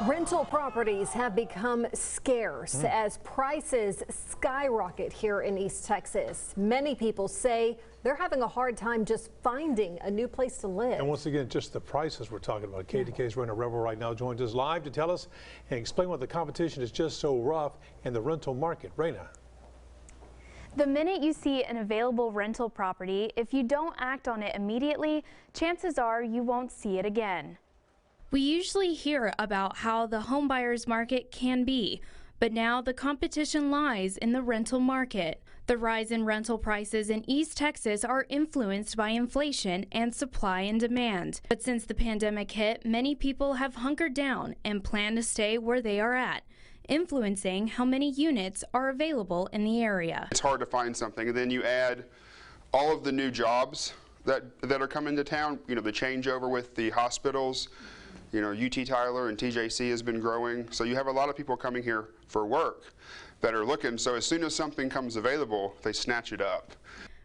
Rental properties have become scarce as prices skyrocket here in East Texas. Many people say they're having a hard time just finding a new place to live. And once again, just the prices we're talking about. KTK's Raina Revel right now joins us live to tell us and explain why the competition is just so rough in the rental market. Raina. The minute you see an available rental property, if you don't act on it immediately, chances are you won't see it again. We usually hear about how the home buyer's market can be, but now the competition lies in the rental market. The rise in rental prices in East Texas are influenced by inflation and supply and demand. But since the pandemic hit, many people have hunkered down and plan to stay where they are at, influencing how many units are available in the area. It's hard to find something, and then you add all of the new jobs that are coming to town, the changeover with the hospitals. UT Tyler and TJC has been growing, so you have a lot of people coming here for work that are looking, so as soon as something comes available, they snatch it up.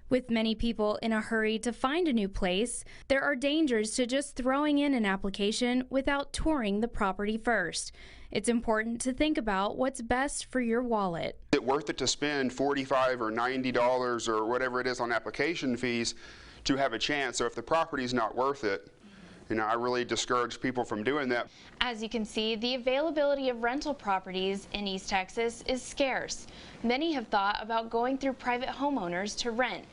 With many people in a hurry to find a new place, there are dangers to just throwing in an application without touring the property first. It's important to think about what's best for your wallet. Is it worth it to spend $45 or $90 or whatever it is on application fees to have a chance? So if the property's not worth it, I really discourage people from doing that. As you can see, the availability of rental properties in East Texas is scarce. Many have thought about going through private homeowners to rent.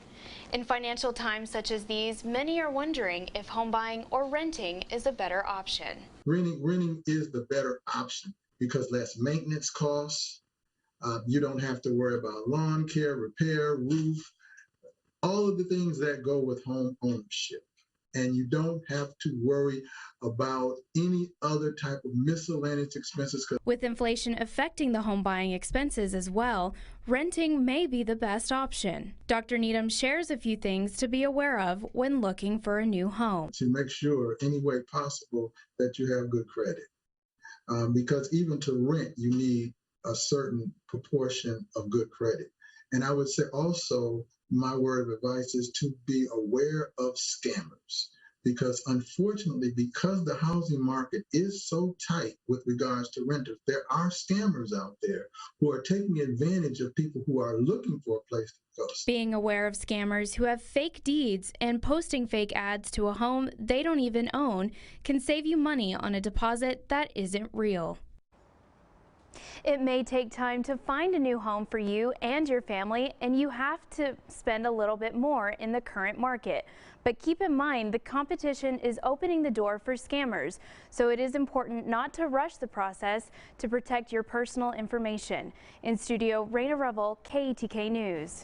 In financial times such as these, many are wondering if home buying or renting is a better option. Renting is the better option because less maintenance costs. You don't have to worry about lawn care, repair, roof, all of the things that go with home ownership. And you don't have to worry about any other type of miscellaneous expenses. With inflation affecting the home buying expenses as well, renting may be the best option. Dr. Needham shares a few things to be aware of when looking for a new home. To make sure any way possible that you have good credit. Because even to rent, you need a certain proportion of good credit. And I would say also, my word of advice is to be aware of scammers, because unfortunately, because the housing market is so tight with regards to renters, there are scammers out there who are taking advantage of people who are looking for a place to go. Being aware of scammers who have fake deeds and posting fake ads to a home they don't even own can save you money on a deposit that isn't real. It may take time to find a new home for you and your family, and you have to spend a little bit more in the current market. But keep in mind, the competition is opening the door for scammers, so it is important not to rush the process to protect your personal information. In studio, Raina Revel, KTK News.